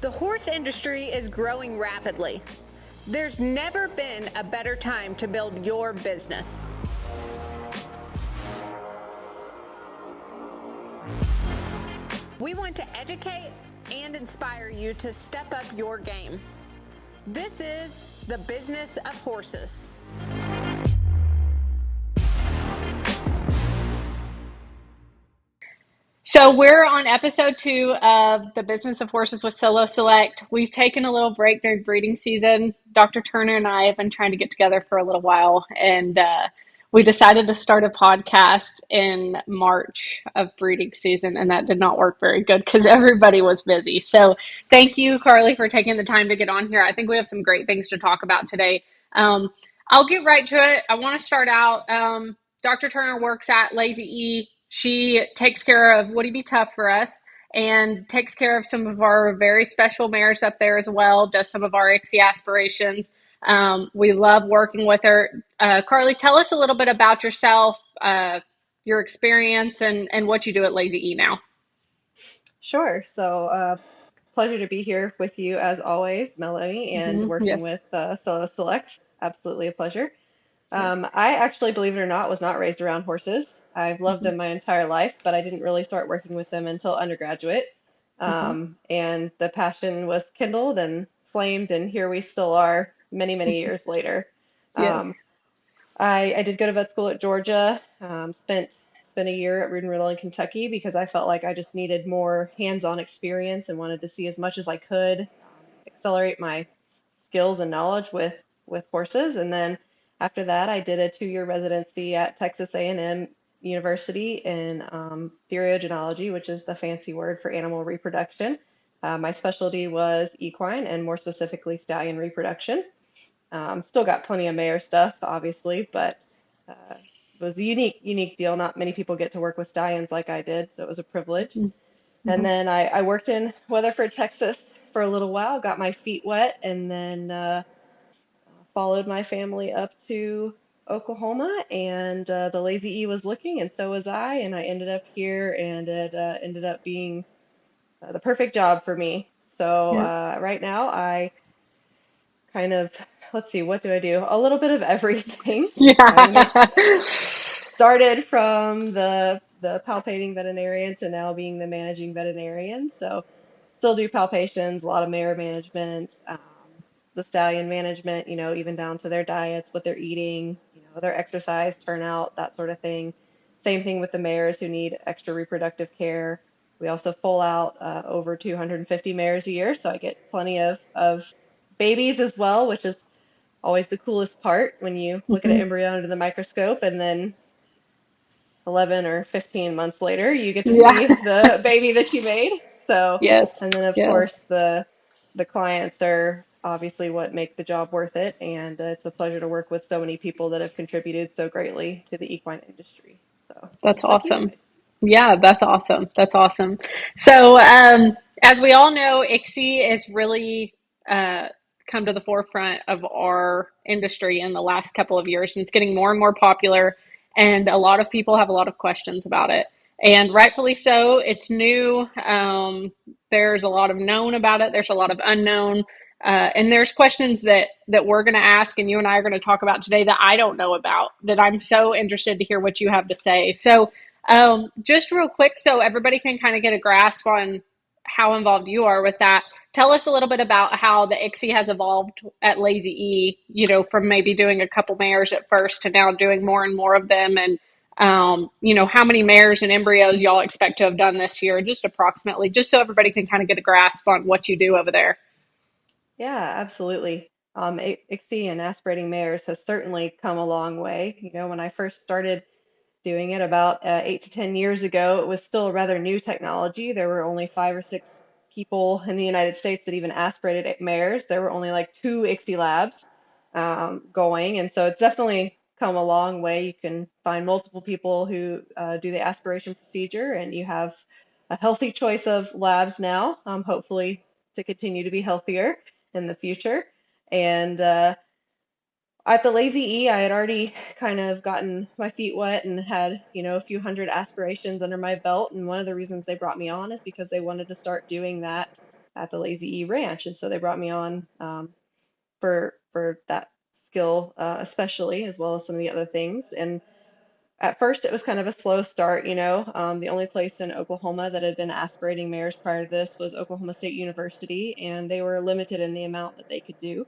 The horse industry is growing rapidly. There's never been a better time to build your business. We want to educate and inspire you to step up your game. This is the business of horses. So we're on episode 2 of the Business of Horses with Solo Select. We've taken a little break during breeding season. Dr. Turner and I have been trying to get together for a little while, and we decided to start a podcast in March of breeding season, and that did not work very good because everybody was busy. So thank you, Carly, for taking the time to get on here. I think we have some great things to talk about today. I'll get right to it. I want to start out. Dr. Turner works at Lazy E. She takes care of Would He Be Tough for us and takes care of some of our very special mares up there as well, does some of our ICSI aspirations. We love working with her. Carly, tell us a little bit about yourself, your experience, and what you do at Lazy E now. Sure. So, pleasure to be here with you as always, Melanie, and working Yes. with Solo Select. Absolutely a pleasure. Yes. I actually, believe it or not, was not raised around horses. I've loved Mhm. them my entire life, but I didn't really start working with them until undergraduate. Mhm. And the passion was kindled and flamed, and here we still are many, many years later. Yes. Um, I did go to vet school at Georgia. Spent a year at Root and Riddle in Kentucky because I felt like I just needed more hands-on experience and wanted to see as much as I could, accelerate my skills and knowledge with horses. And then after that, I did a 2-year residency at Texas A&M University in theriogenology, which is the fancy word for animal reproduction. My specialty was equine and more specifically stallion reproduction. Still got plenty of mare stuff, obviously, but it was a unique deal. Not many people get to work with stallions like I did, so it was a privilege. Mhm. And Mhm. then I worked in Weatherford, Texas for a little while, got my feet wet, and then followed my family up to Oklahoma. And the Lazy E was looking, and so was I. And I ended up here, and it ended up being the perfect job for me. So Yeah. right now, I kind of, let's see, what do I do? A little bit of everything. I Yeah. started from the palpating veterinarian to now being the managing veterinarian. So still do palpations, a lot of mare management, the stallion management, even down to their diets, what they're eating, their exercise, turnout, that sort of thing. Same thing with the mares who need extra reproductive care. We also full out over 250 mares a year, so I get plenty of babies as well, which is always the coolest part when you look at an Mhm. embryo under the microscope and then 11 or 15 months later you get to Yeah. see the baby that you made. So, Yes. and then of Yes. course the clients are obviously what make the job worth it, and it's a pleasure to work with so many people that have contributed so greatly to the equine industry. So, That's just like you awesome. guys. Yeah, that's awesome. That's awesome. So, as we all know, ICSI is really uh, come to the forefront of our industry in the last couple of years, and it's getting more and more popular. And a lot of people have a lot of questions about it, and rightfully so. It's new. There's a lot of known about it. There's a lot of unknown. And there's questions that we're going to ask, and you and I are going to talk about today that I don't know about. That I'm so interested to hear what you have to say. So, just real quick, so everybody can kind of get a grasp on how involved you are with that. Tell us a little bit about how the ICSI has evolved at Lazy E. From maybe doing a couple mares at first to now doing more and more of them, and how many mares and embryos y'all expect to have done this year, just approximately, just so everybody can kind of get a grasp on what you do over there. Yeah, absolutely. ICSI and aspirating mares has certainly come a long way. When I first started doing it about 8 to 10 years ago, it was still a rather new technology. There were only 5 or 6 people in the United States that even aspirated mares. There were only like 2 ICSI labs going, and so it's definitely come a long way. You can find multiple people who do the aspiration procedure, and you have a healthy choice of labs now, hopefully to continue to be healthier in the future. And at the Lazy E, I had already kind of gotten my feet wet and had, a few hundred aspirations under my belt. And one of the reasons they brought me on is because they wanted to start doing that at the Lazy E Ranch, and so they brought me on for that skill, especially, as well as some of the other things. And at first, it was kind of a slow start, you know. The only place in Oklahoma that had been aspirating mares prior to this was Oklahoma State University, and they were limited in the amount that they could do.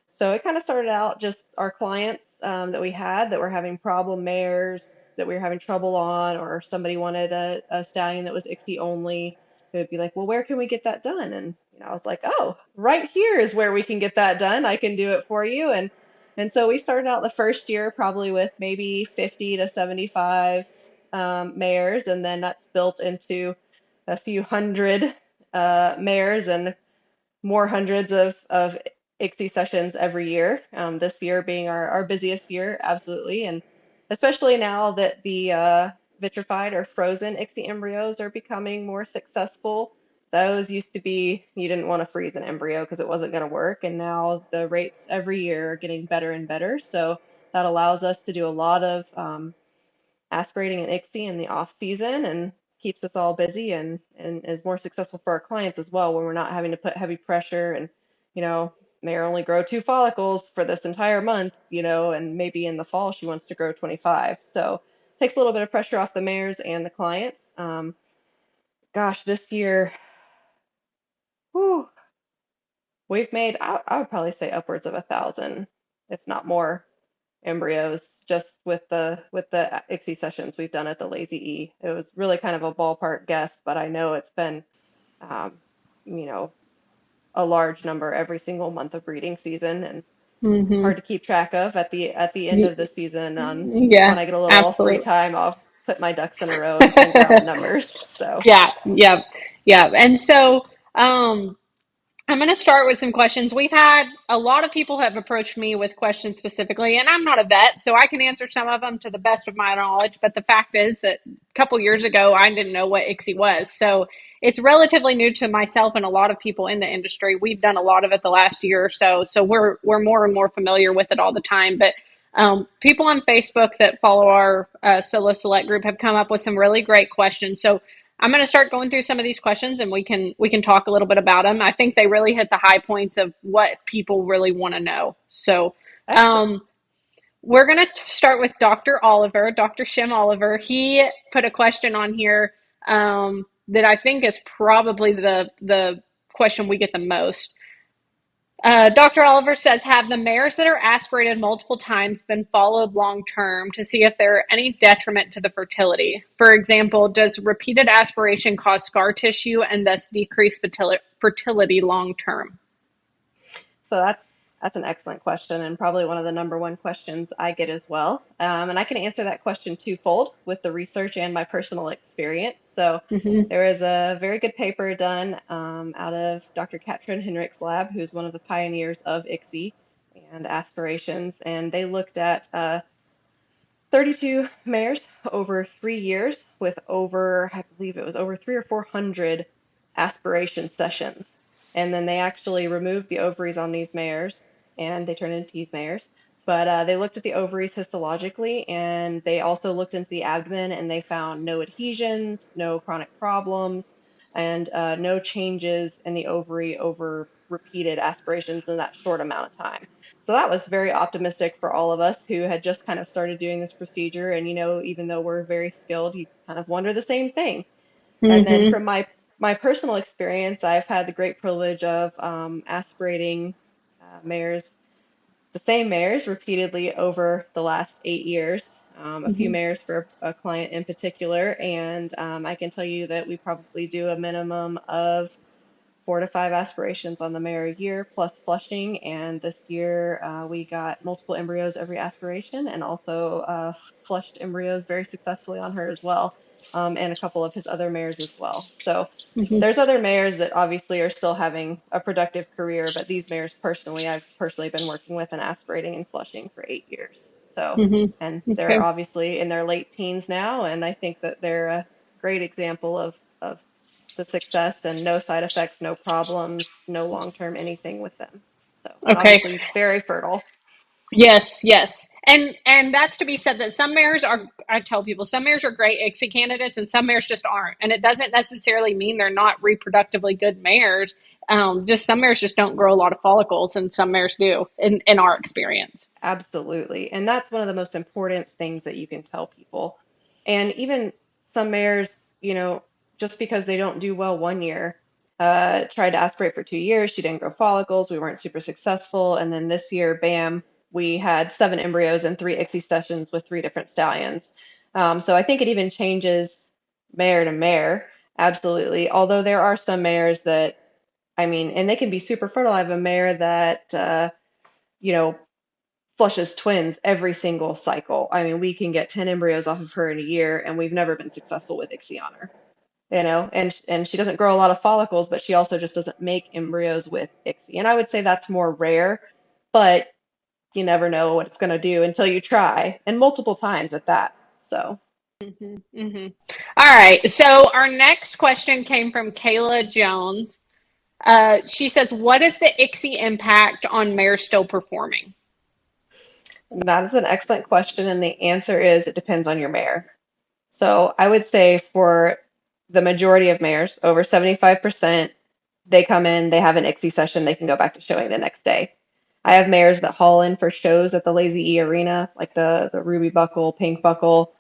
So it kind of started out just our clients that we had that were having problem mares that we were having trouble on, or somebody wanted a stallion that was ICSI only. It would be like, well, where can we get that done? And I was like, oh, right here is where we can get that done. I can do it for you. And so we started out the first year probably with maybe 50 to 75 mares, and then that's built into a few hundred mares and more hundreds of ICSI sessions every year. This year being our busiest year, absolutely, and especially now that the vitrified or frozen ICSI embryos are becoming more successful. Those used to be, you didn't want to freeze an embryo because it wasn't going to work, and now the rates every year are getting better and better. So that allows us to do a lot of aspirating an ICSI in the off season and keeps us all busy and is more successful for our clients as well when we're not having to put heavy pressure and, you know, may only grow 2 follicles for this entire month, and maybe in the fall she wants to grow 25. So it takes a little bit of pressure off the mares and the clients. Gosh, this year, whew, we've made, I would probably say upwards of 1,000, if not more, embryos just with the ICSI sessions we've done at the Lazy E. It was really kind of a ballpark guess, but I know it's been um, you know a large number every single month of breeding season, and Hmm. hard to keep track of at the end of the season on Yeah, when I get a little free absolutely. time. I'll put my ducks in a row and figure out the numbers. So Yeah, yeah, yeah. And so, I'm going to start with some questions. We've had a lot of people have approached me with questions specifically, and I'm not a vet, so I can answer some of them to the best of my knowledge. But the fact is that a couple years ago, I didn't know what ICSI was. So it's relatively new to myself and a lot of people in the industry. We've done a lot of it the last year or so, so we're more and more familiar with it all the time. But people on Facebook that follow our Solo Select group have come up with some really great questions. So I'm going to start going through some of these questions, and we can talk a little bit about them. I think they really hit the high points of what people really want to know. So excellent. um, we're going to start with Dr. Oliver, Dr. Shim Oliver. He put a question on here that I think is probably the question we get the most. Dr. Oliver says, have the mares that are aspirated multiple times been followed long term to see if there are any detriment to the fertility? For example, does repeated aspiration cause scar tissue and thus decrease fertility long term? So that's an excellent question, and probably one of the number one questions I get as well. And I can answer that question twofold with the research and my personal experience. So Mm-hmm. there is a very good paper done out of Dr. Katrin Henrich's lab, who's one of the pioneers of ICSI and aspirations, and they looked at 32 mares over 3 years with over, I believe it was over three or 400 aspiration sessions. And then they actually removed the ovaries on these mares and they turned into tease mares. But they looked at the ovaries histologically and they also looked into the abdomen and they found no adhesions, no chronic problems, and no changes in the ovary over repeated aspirations in that short amount of time. So that was very optimistic for all of us who had just kind of started doing this procedure. And, even though we're very skilled, you kind of wonder the same thing. And then Mm-hmm. from my personal experience, I've had the great privilege of aspirating mares, the same mares, repeatedly over the last 8 years. A few Mm-hmm. mares for a client in particular, and I can tell you that we probably do a minimum of 4 to 5 aspirations on the mare a year plus flushing. And this year we got multiple embryos every aspiration and also flushed embryos very successfully on her as well, and a couple of his other mares as well. So Mm-hmm. there's other mares that obviously are still having a productive career, but these mares personally, I've personally been working with and aspirating and flushing for 8 years. So, and Mm-hmm. they're Okay. obviously in their late teens now, and I think that they're a great example of the success and no side effects, no problems, no long term anything with them. So, and Okay. obviously very fertile. Yes, yes. And that's to be said that some mares are, I tell people, some mares are great ICSI candidates and some mares just aren't. And it doesn't necessarily mean they're not reproductively good mares. Just some mares just don't grow a lot of follicles and some mares do in our experience. Absolutely. And that's one of the most important things that you can tell people. And even some mares, just because they don't do well one year, tried to aspirate for 2 years. She didn't grow follicles. We weren't super successful. And then this year, bam, we had 7 embryos and 3 ICSI sessions with 3 different stallions. So I think it even changes mare to mare. Absolutely. Although there are some mares that, I mean, and they can be super fertile. I have a mare that, you know, flushes twins every single cycle. I mean, we can get 10 embryos off of her in a year, and we've never been successful with ICSI on her. And she doesn't grow a lot of follicles, but she also just doesn't make embryos with ICSI. And I would say that's more rare, but you never know what it's going to do until you try, and multiple times at that. So, Hmm. Hmm. All right. So our next question came from Kayla Jones. She says, what is the ICSI impact on mares still performing? that is an excellent question, and the answer is it depends on your mare. So, I would say for the majority of mares, over 75%, they come in, they have an ICSI session, they can go back to showing the next day. I have mares that haul in for shows at the Lazy E Arena, like the ruby buckle, pink buckle.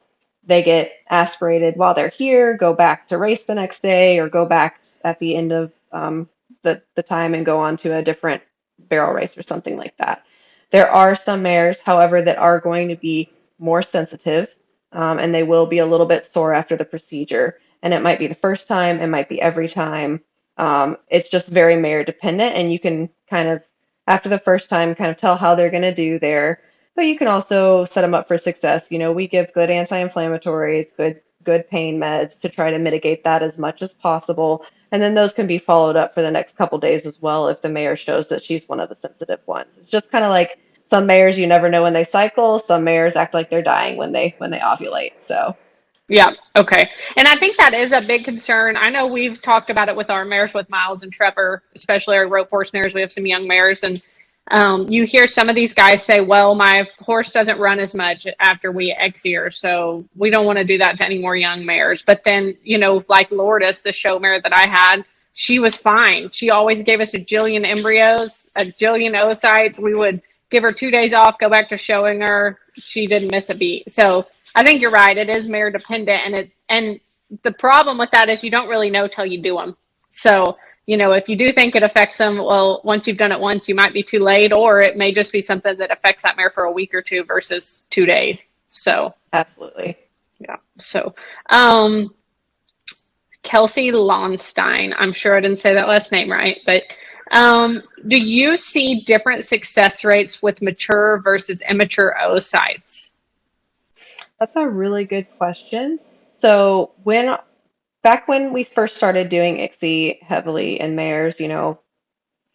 They get aspirated while they're here, go back to race the next day, or go back at the end of the time and go on to a different barrel race or something like that. There are some mares, however, that are going to be more sensitive, and they will be a little bit sore after the procedure. And it might be the first time, it might be every time. It's just very mare dependent, and you can kind of, after the first time, kind of tell how they're going to do there. But you can also set them up for success. We give good anti-inflammatories, good pain meds to try to mitigate that as much as possible. And then those can be followed up for the next couple days as well if the mare shows that she's one of the sensitive ones. It's just kind of like some mares you never know when they cycle. Some mares act like they're dying when they ovulate. So Yeah. Okay. And I think that is a big concern. I know we've talked about it with our mares with Miles and Trevor, especially our rope horse mares. We have some young mares, and you hear some of these guys say, "Well, my horse doesn't run as much after we ICSI her, so we don't want to do that to any more young mares." But then, like Lourdes, the show mare that I had, she was fine. She always gave us a jillion embryos, a jillion oocytes. We would give her 2 days off, go back to showing her. She didn't miss a beat. So I think you're right. It is mare dependent, and the problem with that is you don't really know till you do them. So if you do think it affects them, well, once you've done it once, you might be too late, or it may just be something that affects that mare for a week or two versus 2 days. So absolutely. yeah. So Kelsey Lonstein, I'm sure I didn't say that last name right, but do you see different success rates with mature versus immature oocytes? That's a really good question. So back when we first started doing ICSI heavily in mares,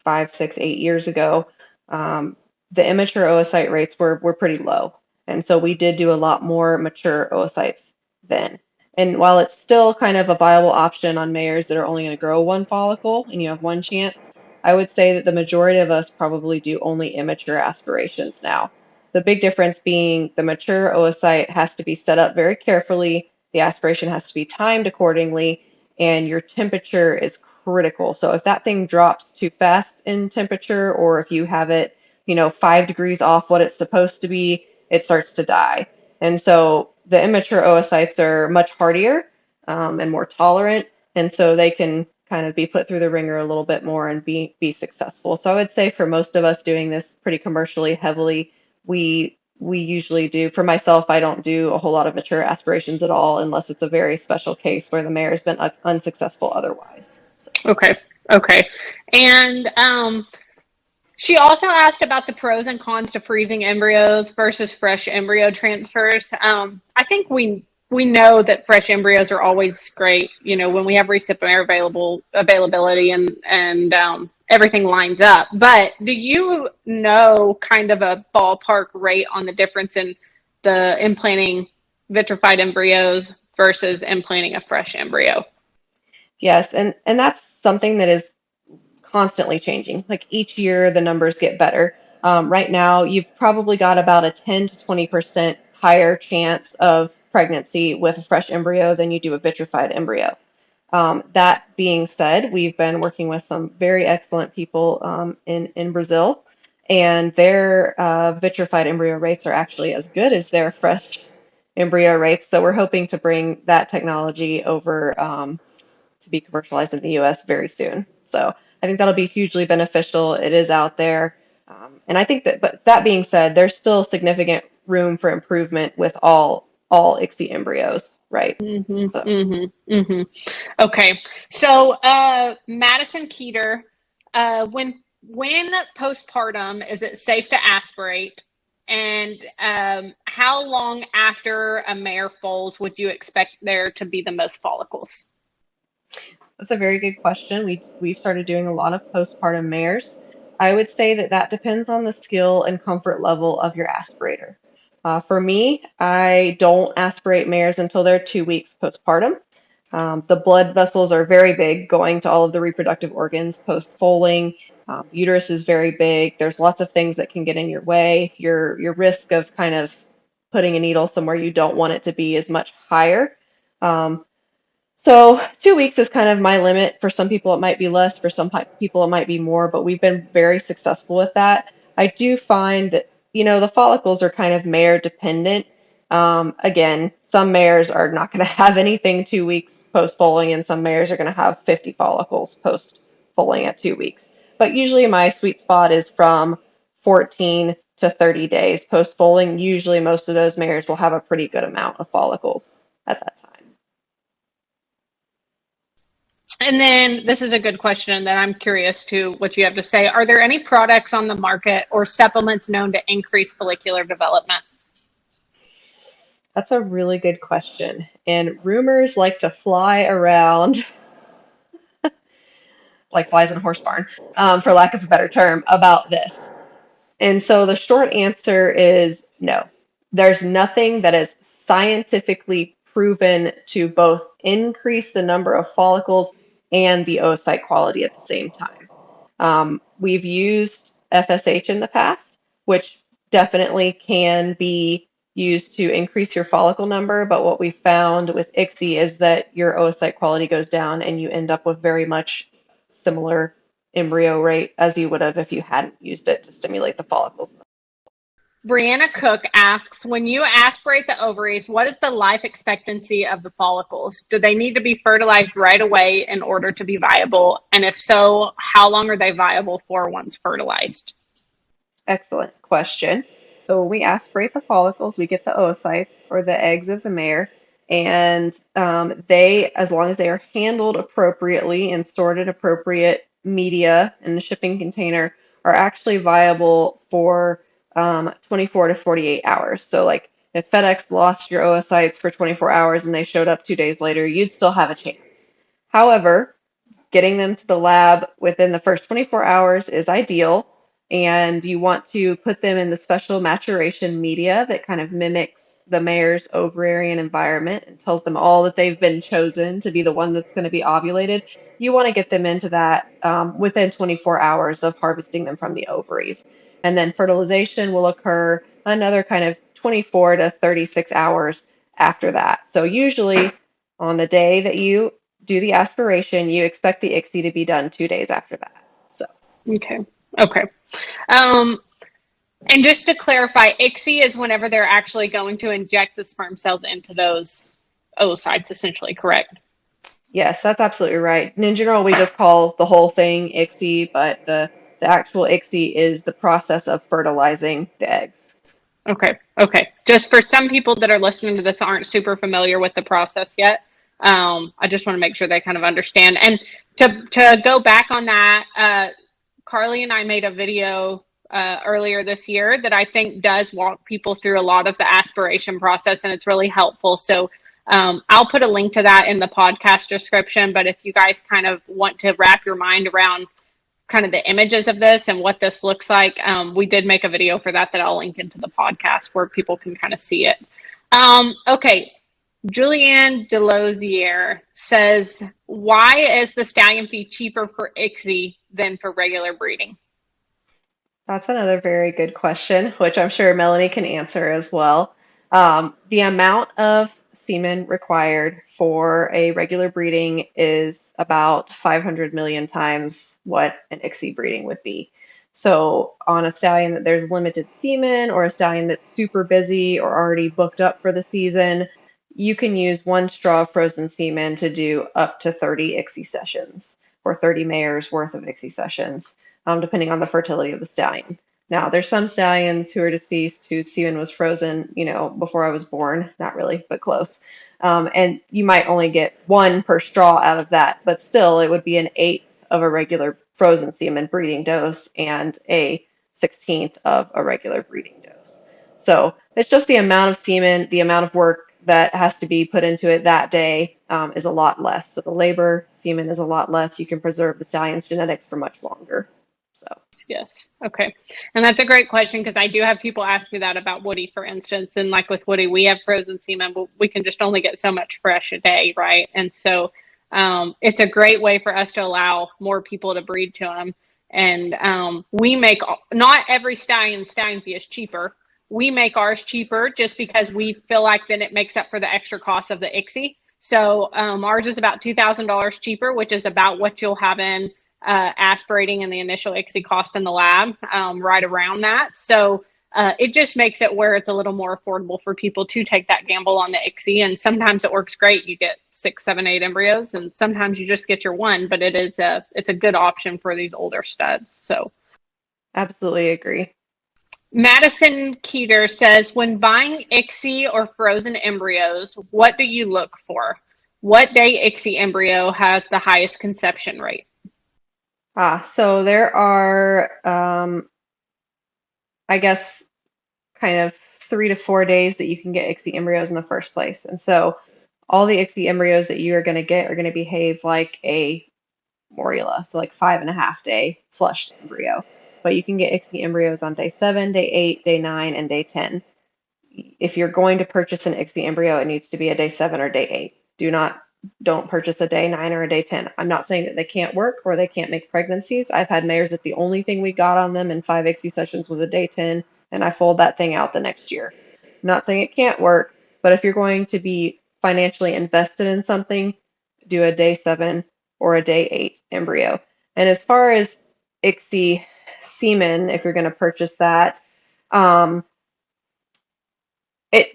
5, 6, 8 years ago, um, the immature oocyte rates were pretty low. And so we did do a lot more mature oocytes then. And while it's still kind of a viable option on mares that are only going to grow one follicle and you have one chance, I would say that the majority of us probably do only immature aspirations now. The big difference being the mature oocyte has to be set up very carefully, the aspiration has to be timed accordingly, and your temperature is critical. So if that thing drops too fast in temperature, or if you have it, 5 degrees off what it's supposed to be, it starts to die. And so the immature oocytes are much hardier and more tolerant, and so they can kind of be put through the ringer a little bit more and be successful. So I would say for most of us doing this pretty commercially heavily, we usually do. For myself, I don't do a whole lot of mature aspirations at all unless it's a very special case where the mare has been unsuccessful otherwise. So. Okay. Okay. And she also asked about the pros and cons to freezing embryos versus fresh embryo transfers. I think we know that fresh embryos are always great. When we have recipient availability and everything lines up. But do you know kind of a ballpark rate on the difference in the implanting vitrified embryos versus implanting a fresh embryo? Yes, and that's something that is constantly changing. Like each year, the numbers get better. Right now, you've probably got about a 10 to 20% higher chance of pregnancy with a fresh embryo than you do a vitrified embryo. That being said, we've been working with some very excellent people in Brazil, and their vitrified embryo rates are actually as good as their fresh embryo rates. So we're hoping to bring that technology over to be commercialized in the U.S. very soon. So I think that'll be hugely beneficial. It is out there. And I think that, but that being said, there's still significant room for improvement with all ICSI embryos, right? So. Okay. So, Madison Keeter, when postpartum is it safe to aspirate? And how long after a mare foals would you expect there to be the most follicles? That's a very good question. We've started doing a lot of postpartum mares. I would say that that depends on the skill and comfort level of your aspirator. For me, I don't aspirate mares until they're 2 weeks postpartum. The blood vessels are very big, going to all of the reproductive organs post-foaling. The uterus is very big. There's lots of things that can get in your way. Your risk of kind of putting a needle somewhere you don't want it to be is much higher. Um, so 2 weeks is kind of my limit. For some people, it might be less. For some people, it might be more, but we've been very successful with that. I do find that, the follicles are kind of mare dependent. Again, some mares are not going to have anything 2 weeks post foaling, and some mares are going to have 50 follicles post foaling at 2 weeks. But usually, my sweet spot is from 14 to 30 days post foaling. Usually, most of those mares will have a pretty good amount of follicles at that time. And then this is a good question that I'm curious to what you have to say. Are there any products on the market or supplements known to increase follicular development? That's a really good question. And rumors like to fly around like flies in a horse barn, for lack of a better term, about this. And so the short answer is no. There's nothing that is scientifically proven to both increase the number of follicles and the oocyte quality at the same time. We've used FSH in the past, which definitely can be used to increase your follicle number. But what we found with ICSI is that your oocyte quality goes down and you end up with very much similar embryo rate as you would have if you hadn't used it to stimulate the follicles. Brianna Cook asks, when you aspirate the ovaries, what is the life expectancy of the follicles? Do they need to be fertilized right away in order to be viable? And if so, how long are they viable for once fertilized? Excellent question. So when we aspirate the follicles, we get the oocytes or the eggs of the mare, and they, as long as they are handled appropriately and stored in appropriate media in the shipping container, are actually viable for 24 to 48 hours. So like if FedEx lost your oocytes for 24 hours and they showed up 2 days later, you'd still have a chance. However, getting them to the lab within the first 24 hours is ideal, and you want to put them in the special maturation media that kind of mimics the mare's ovarian environment and tells them all that they've been chosen to be the one that's going to be ovulated. You want to get them into that within 24 hours of harvesting them from the ovaries. And then fertilization will occur another kind of 24 to 36 hours after that. So usually on the day that you do the aspiration, you expect the ICSI to be done 2 days after that. So, Okay. Okay. Um, and just to clarify, ICSI is whenever they're actually going to inject the sperm cells into those oocytes, essentially, correct? yes, that's absolutely right. And in general, we just call the whole thing ICSI, but the actual ICSI is the process of fertilizing the eggs. Okay. Okay. Just for some people that are listening to this aren't super familiar with the process yet. I just want to make sure they kind of understand. And to go back on that, Carly and I made a video earlier this year that I think does walk people through a lot of the aspiration process, and it's really helpful. So I'll put a link to that in the podcast description. But if you guys kind of want to wrap your mind around kind of the images of this and what this looks like, we did make a video for that I'll link into the podcast where people can kind of see it. Okay. Julianne Delosier says, why is the stallion feed cheaper for ICSI than for regular breeding? That's another very good question, which I'm sure Melanie can answer as well. The amount of semen required for a regular breeding is about 500 million times what an ICSI breeding would be. So, on a stallion that there's limited semen, or a stallion that's super busy or already booked up for the season, you can use one straw of frozen semen to do up to 30 ICSI sessions, or 30 mares worth of ICSI sessions, depending on the fertility of the stallion. Now, there's some stallions who are deceased whose semen was frozen, before I was born. Not really, but close. And you might only get one per straw out of that, but still, it would be an eighth of a regular frozen semen breeding dose and a 16th of a regular breeding dose. So it's just the amount of semen, the amount of work that has to be put into it that day, is a lot less. So the labor semen is a lot less. You can preserve the stallion's genetics for much longer. So. Yes. Okay. And that's a great question because I do have people ask me that about Woody, for instance. And like with Woody, we have frozen semen, but we can just only get so much fresh a day, right? And so it's a great way for us to allow more people to breed to them. And we make not every stallion fee is cheaper. We make ours cheaper just because we feel like then it makes up for the extra cost of the ICSI. So ours is about $2,000 cheaper, which is about what you'll have in aspirating and the initial ICSI cost in the lab, right around that. So it just makes it where it's a little more affordable for people to take that gamble on the ICSI. And sometimes it works great. You get 6, 7, 8 embryos, and sometimes you just get your one. But it's a good option for these older studs. So Absolutely agree. Madison Keeter says, when buying ICSI or frozen embryos, what do you look for? What day ICSI embryo has the highest conception rate? So there are, I guess, kind of 3 to 4 days that you can get ICSI embryos in the first place. And so all the ICSI embryos that you are going to get are going to behave like a morula, so like 5.5 day flushed embryo. But you can get ICSI embryos on day 7, day 8, day 9, and day 10. If you're going to purchase an ICSI embryo, it needs to be a day 7 or day 8. Don't purchase a day 9 or a day 10. I'm not saying that they can't work or they can't make pregnancies. I've had mares that the only thing we got on them in 5 ICSI sessions was a day 10, and I fold that thing out the next year. I'm not saying it can't work, but if you're going to be financially invested in something, do a day 7 or a day 8 embryo. And as far as ICSI semen, if you're going to purchase that, um, it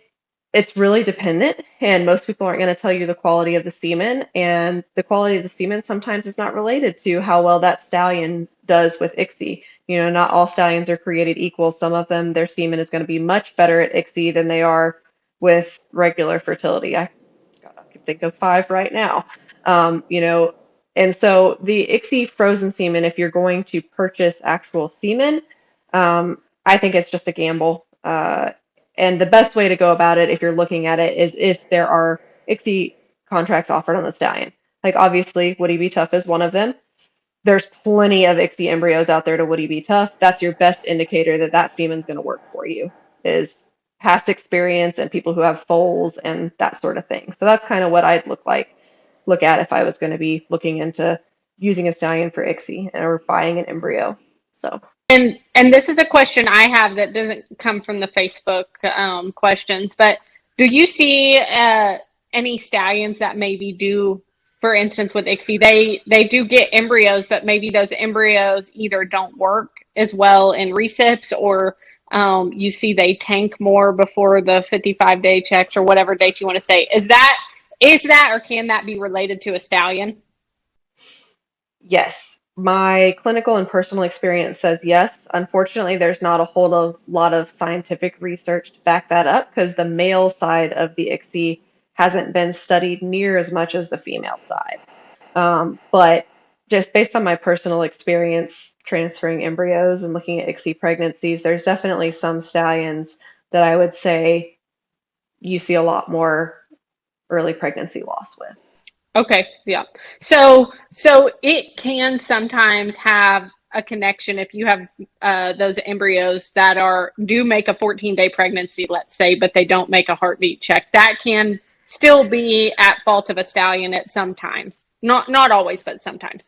it's really dependent, and most people aren't going to tell you the quality of the semen, and the quality of the semen sometimes is not related to how well that stallion does with ICSI. Not all stallions are created equal. Some of them, their semen is going to be much better at ICSI than they are with regular fertility. I can think of 5 right now. And so the ICSI frozen semen, if you're going to purchase actual semen, I think it's just a gamble. And the best way to go about it, if you're looking at it, is if there are ICSI contracts offered on the stallion. Like obviously, Woody B. Tough is one of them. There's plenty of ICSI embryos out there to Woody B. Tough. That's your best indicator that that semen's going to work for you, is past experience and people who have foals and that sort of thing. So that's kind of what I'd look at if I was going to be looking into using a stallion for ICSI or buying an embryo. So. And this is a question I have that doesn't come from the Facebook questions, but do you see any stallions that maybe do, for instance, with ICSI, they do get embryos, but maybe those embryos either don't work as well in recips, or you see they tank more before the 55-day checks or whatever date you want to say. Is that or can that be related to a stallion? Yes, my clinical and personal experience says yes. Unfortunately, there's not a whole lot of scientific research to back that up because the male side of the ICSI hasn't been studied near as much as the female side. But just based on my personal experience transferring embryos and looking at ICSI pregnancies, there's definitely some stallions that I would say you see a lot more early pregnancy loss with. Okay, yeah. So it can sometimes have a connection if you have those embryos that do make a 14-day pregnancy, let's say, but they don't make a heartbeat check. That can still be at fault of a stallion at sometimes. Not always, but sometimes.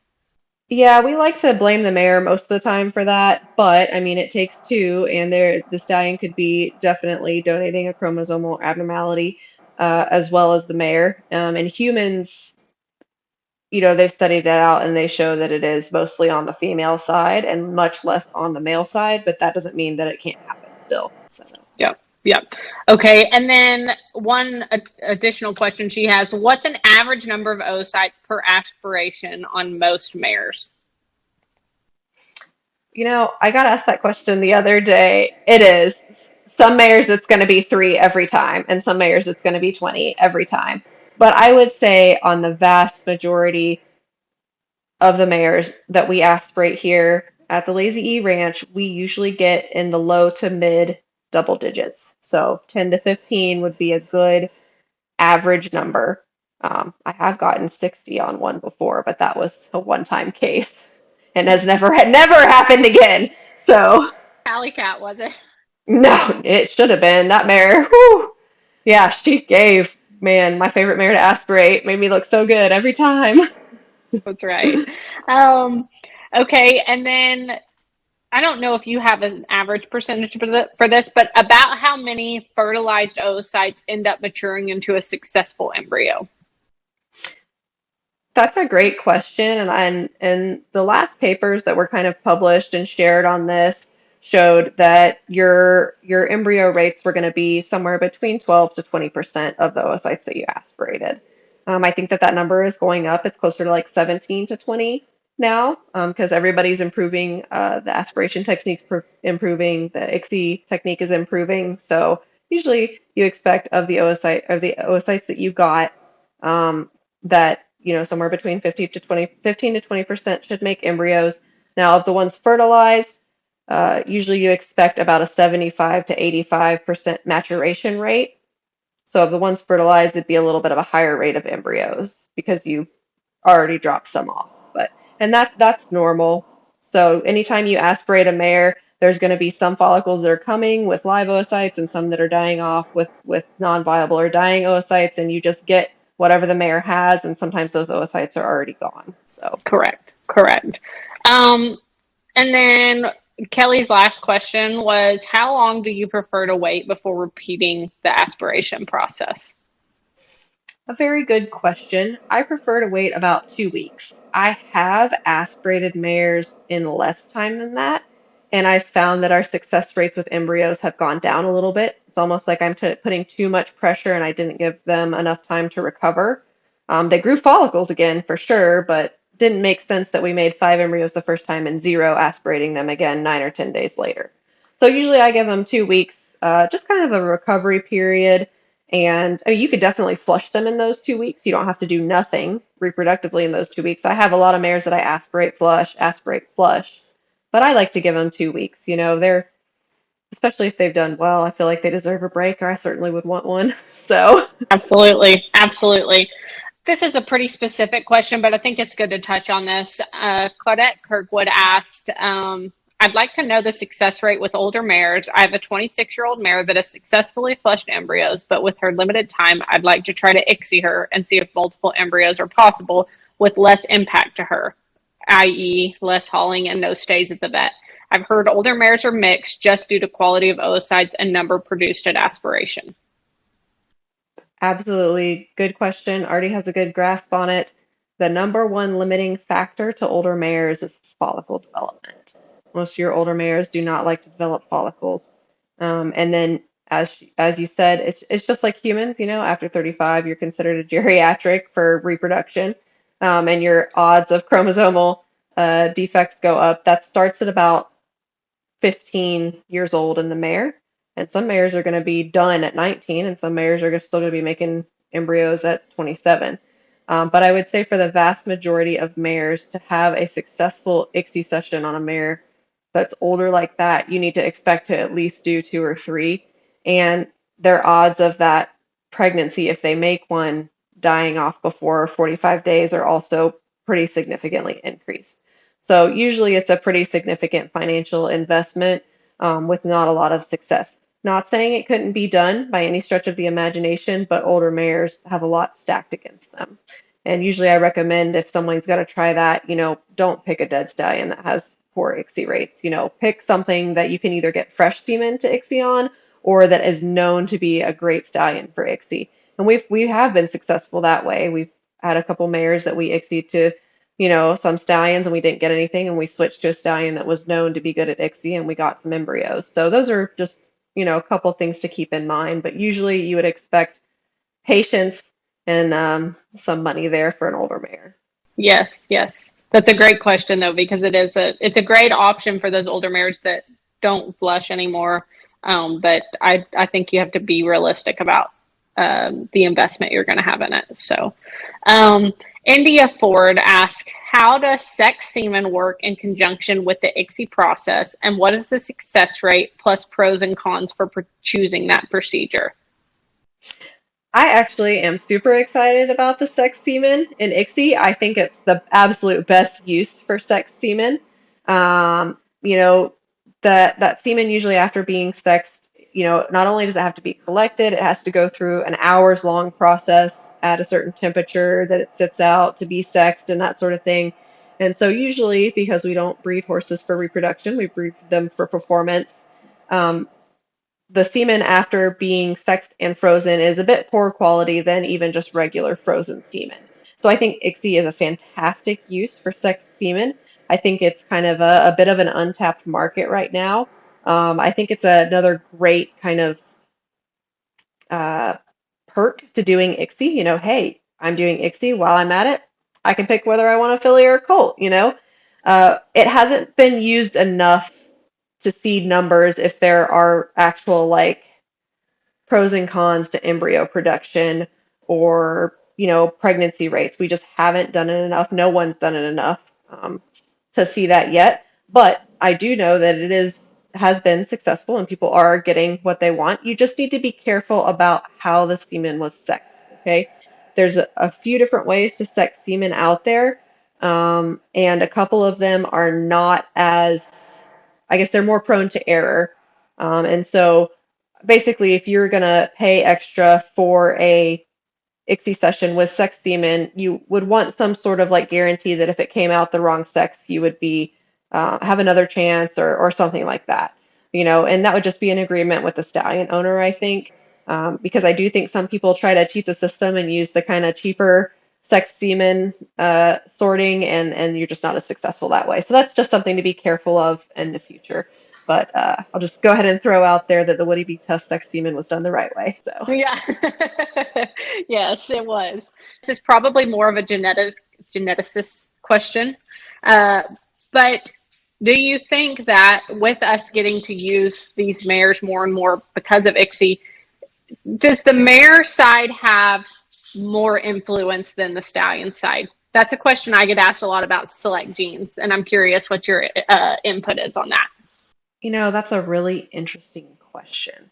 Yeah, we like to blame the mare most of the time for that, but I mean, it takes two, and the stallion could be definitely donating a chromosomal abnormality, as well as the mare. And humans, they've studied that out, and they show that it is mostly on the female side and much less on the male side, but that doesn't mean that it can't happen still. So. Yep. Yep. Okay. And then one additional question she has: what's an average number of oocytes per aspiration on most mares? I got asked that question the other day. It is. Some mares it's going to be three every time, and some mares it's going to be 20 every time. But I would say on the vast majority of the mares that we aspirate here at the Lazy E Ranch, we usually get in the low to mid double digits. So 10 to 15 would be a good average number. I have gotten 60 on one before, but that was a one-time case and has never happened again. So Alley cat, was it? no, it should have been that mare. Whew, yeah, she gave, man, my favorite mare to aspirate. Made me look so good every time. That's right. Um, okay. And then I don't know if you have an average percentage for this, but about how many fertilized oocytes end up maturing into a successful embryo? That's a great question, and the last papers that were kind of published and shared on this showed that your embryo rates were going to be somewhere between 12 to 20% of the oocytes that you aspirated. I think that number is going up. It's closer to like 17 to 20 now, because everybody's improving. The aspiration technique's improving. The ICSI technique is improving. So usually you expect of the oocytes that you got, that somewhere between 50 to 20, 15 to 20% should make embryos. Now, of the ones fertilized, usually you expect about a 75 to 85% maturation rate. So of the ones fertilized, it'd be a little bit of a higher rate of embryos because you already dropped some off. And that's normal. So anytime you aspirate a mare, there's going to be some follicles that are coming with live oocytes and some that are dying off with non-viable or dying oocytes, and you just get whatever the mare has, and sometimes those oocytes are already gone. So Correct. Correct. Um, and then Kelly's last question was, how long do you prefer to wait before repeating the aspiration process? a very good question. I prefer to wait about 2 weeks. I have aspirated mares in less time than that, and I've found that our success rates with embryos have gone down a little bit. It's almost like I'm putting too much pressure and I didn't give them enough time to recover. They grew follicles again for sure, but didn't make sense that we made 5 embryos the first time and zero aspirating them again 9 or 10 days later. So usually I give them 2 weeks, just kind of a recovery period, and I mean, you could definitely flush them in those 2 weeks. You don't have to do nothing reproductively in those 2 weeks. I have a lot of mares that I aspirate, flush, but I like to give them 2 weeks. They're, especially if they've done well, I feel like they deserve a break, or I certainly would want one. So, Absolutely. Absolutely. This is a pretty specific question, but I think it's good to touch on this. Claudette Kirkwood asked, I'd like to know the success rate with older mares. I have a 26-year-old mare that has successfully flushed embryos, but with her limited time, I'd like to try to ICSI her and see if multiple embryos are possible with less impact to her, i.e., less hauling and no stays at the vet. I've heard older mares are mixed just due to quality of oocytes and number produced at aspiration. absolutely good question. Artie has a good grasp on it. The number one limiting factor to older mares is follicle development. Most of your older mares do not like to develop follicles. And then, as you said, it's just like humans. After 35, you're considered a geriatric for reproduction, and your odds of chromosomal defects go up. That starts at about 15 years old in the mare. And some mares are going to be done at 19, and some mares are still going to be making embryos at 27. But I would say for the vast majority of mares to have a successful ICSI session on a mare that's older like that, you need to expect to at least do two or three. And their odds of that pregnancy, if they make one, dying off before 45 days are also pretty significantly increased. So usually it's a pretty significant financial investment, with not a lot of success. Not saying it couldn't be done by any stretch of the imagination, but older mares have a lot stacked against them. And usually I recommend if someone's going to try that, don't pick a dead stallion that has poor ICSI rates. Pick something that you can either get fresh semen to ICSI on or that is known to be a great stallion for ICSI. And we have been successful that way. We've had a couple mares that we ICSI to, some stallions and we didn't get anything, and we switched to a stallion that was known to be good at ICSI and we got some embryos. So those are just, a couple things to keep in mind. But usually you would expect patience and some money there for an older mare. Yes, yes. That's a great question though, because it's a great option for those older mares that don't flush anymore. But I think you have to be realistic about the investment you're going to have in it. So, India Ford asks, how does sex semen work in conjunction with the ICSI process, and what is the success rate plus pros and cons for choosing that procedure? I actually am super excited about the sex semen in ICSI. I think it's the absolute best use for sex semen. You know, that semen usually after being sexed, not only does it have to be collected, it has to go through an hours long process at a certain temperature that it sits out to be sexed and that sort of thing. And so usually, because we don't breed horses for reproduction, we breed them for performance. Um, the semen after being sexed and frozen is a bit poor quality than even just regular frozen semen. So I think ICSI is a fantastic use for sexed semen. I think it's kind of a bit of an untapped market right now. I think it's another great kind of uh, perk to doing ICSI. Hey, I'm doing ICSI while I'm at it. I can pick whether I want a filly or a colt. It hasn't been used enough to see numbers if there are actual like pros and cons to embryo production or pregnancy rates. We just haven't done it enough. No one's done it enough to see that yet. But I do know that it has been successful and people are getting what they want. You just need to be careful about how the semen was sexed. Okay, there's a few different ways to sex semen out there, and a couple of them are not as, I guess they're more prone to error. And so basically, if you're going to pay extra for a ICSI session with sex semen, you would want some sort of like guarantee that if it came out the wrong sex, you would be have another chance or something like that. And that would just be an agreement with the stallion owner, I think, because I do think some people try to cheat the system and use the kind of cheaper sex semen sorting, and you're just not as successful that way. So that's just something to be careful of in the future. But I'll just go ahead and throw out there that the Woody B. Tough sex semen was done the right way. So. Yeah. Yes, it was. This is probably more of a geneticist question. But do you think that with us getting to use these mares more and more because of ICSI, does the mare side have more influence than the stallion side? That's a question I get asked a lot about select genes, and I'm curious what your input is on that. That's a really interesting question.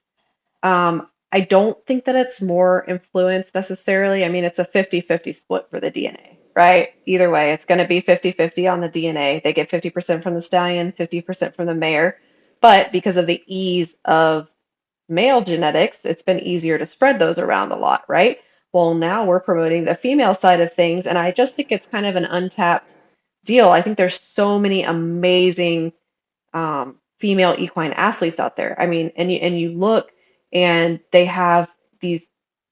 I don't think that it's more influence necessarily. I mean, it's a 50-50 split for the DNA, right? Either way, it's going to be 50-50 on the DNA. They get 50% from the stallion, 50% from the mare. But because of the ease of male genetics, it's been easier to spread those around a lot, right? Well, now we're promoting the female side of things, and I just think it's kind of an untapped deal. I think there's so many amazing female equine athletes out there. I mean, and you look, and they have these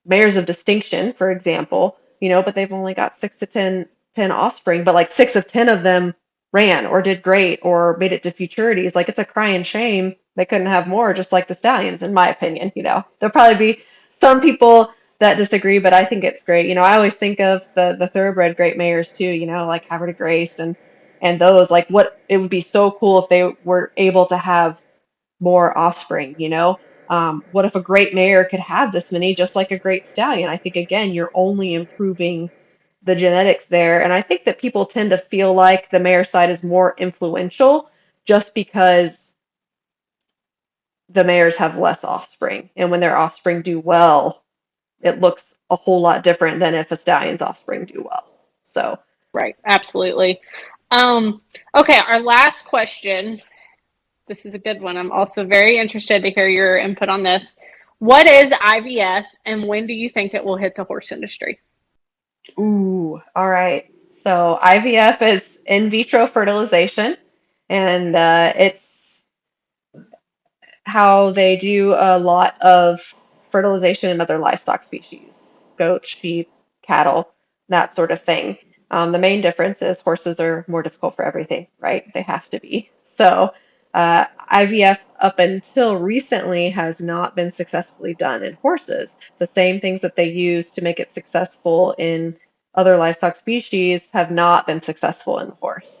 mares of distinction, for example, but they've only got 6 to 10 offspring, but like 6 of 10 of them ran or did great or made it to futurities. Like it's a crying shame they couldn't have more, just like the stallions, in my opinion. There'll probably be some people that disagree, but I think it's great. I always think of the thoroughbred great mares too, like Havre de Grace and those, like what it would be so cool if they were able to have more offspring. What if a great mare could have this many just like a great stallion? I think again you're only improving the genetics there, and I think that people tend to feel like the mare side is more influential just because the mares have less offspring, and when their offspring do well, it looks a whole lot different than if a stallion's offspring do well. So Right, absolutely. Okay, our last question. This is a good one. I'm also very interested to hear your input on this. What is IVF, and when do you think it will hit the horse industry? ooh Ooh, all right. So IVF is in vitro fertilization, and it's how they do a lot of fertilization in other livestock species, goat, sheep, cattle, that sort of thing. The main difference is horses are more difficult for everything, right? They have to be. So IVF up until recently has not been successfully done in horses. The same things that they use to make it successful in other livestock species have not been successful in the horse.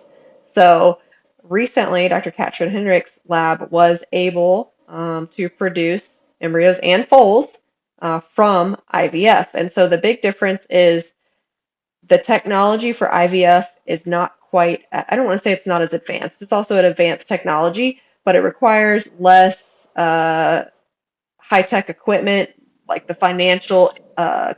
So recently, Dr. Katrin Hendricks' lab was able to produce embryos and foals from IVF. And so the big difference is the technology for IVF is not quite, I don't want to say it's not as advanced. It's also an advanced technology, but it requires less high-tech equipment, like the financial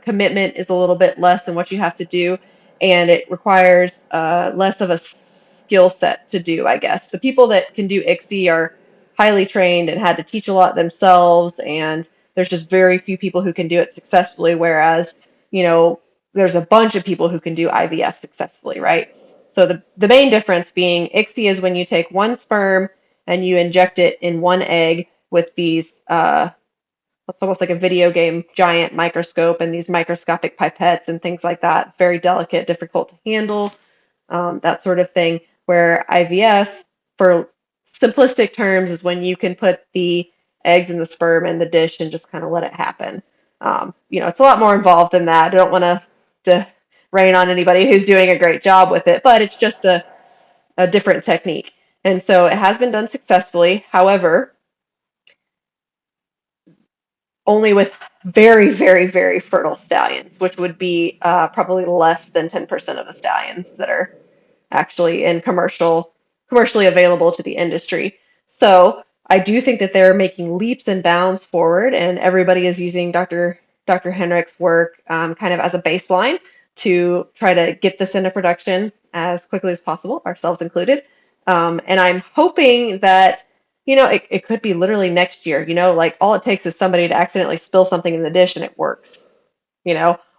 commitment is a little bit less than what you have to do, and it requires less of a skill set to do, I guess. The people that can do ICSI are highly trained and had to teach a lot themselves, and there's just very few people who can do it successfully, whereas, you know, there's a bunch of people who can do IVF successfully, right? So the main difference being ICSI is when you take one sperm and you inject it in one egg with these it's almost like a video game giant microscope and these microscopic pipettes and things like that. It's very delicate, difficult to handle, that sort of thing. Where IVF, for simplistic terms, is when you can put the eggs and the sperm in the dish and just kind of let it happen. It's a lot more involved than that. I don't want to rain on anybody who's doing a great job with it, but it's just a different technique. And so it has been done successfully. However, only with very, very, very fertile stallions, which would be probably less than 10% of the stallions that are actually in commercially available to the industry. So I do think that they're making leaps and bounds forward, and everybody is using Dr. Henrich's work kind of as a baseline to try to get this into production as quickly as possible, ourselves included. And I'm hoping that it could be literally next year, like all it takes is somebody to accidentally spill something in the dish and it works,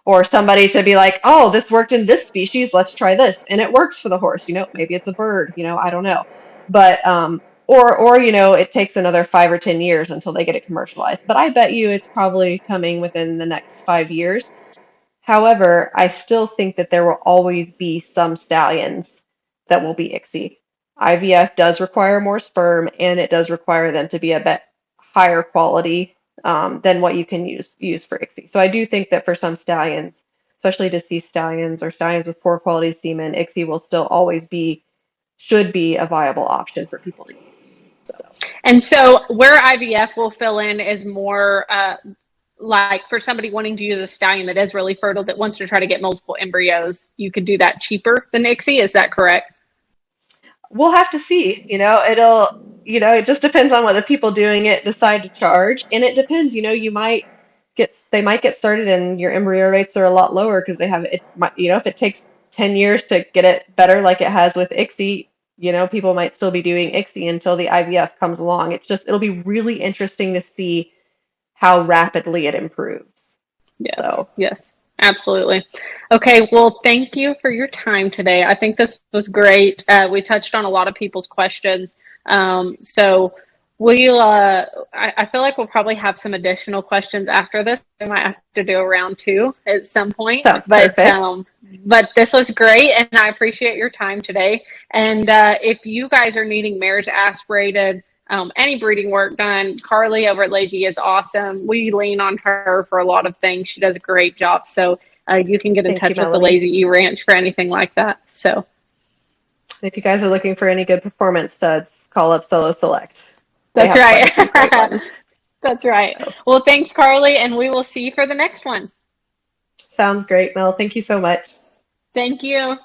or somebody to be like, oh, this worked in this species, let's try this. And it works for the horse, maybe it's a bird, I don't know. But, or, it takes another 5 or 10 years until they get it commercialized. But I bet you it's probably coming within the next 5 years. However, I still think that there will always be some stallions that will be ICSI. IVF does require more sperm, and it does require them to be a bit higher quality than what you can use for ICSI. So I do think that for some stallions, especially deceased stallions or stallions with poor quality semen, ICSI will still always should be a viable option for people to use. So. And so where IVF will fill in is more like for somebody wanting to use a stallion that is really fertile, that wants to try to get multiple embryos, you could do that cheaper than ICSI. Is that correct? We'll have to see. It just depends on what the people doing it decide to charge. And it depends, they might get started and your embryo rates are a lot lower because they have it, if it takes 10 years to get it better like it has with ICSI, people might still be doing ICSI until the IVF comes along. It'll be really interesting to see how rapidly it improves. Yes, So. yes, absolutely. Okay, well, thank you for your time today. I think this was great. We touched on a lot of people's questions. So I feel like we'll probably have some additional questions after this. We might have to do a round two at some point. Sounds perfect. But this was great, and I appreciate your time today. And if you guys are needing mares aspirated, any breeding work done, Carly over at Lazy is awesome. We lean on her for a lot of things. She does a great job. So you can get in touch with the Lazy E Ranch for anything like that. So if you guys are looking for any good performance studs, call up Solo Select. That's right. That's right. Well, thanks, Carly, and we will see you for the next one. Sounds great, Mel. Thank you so much. Thank you.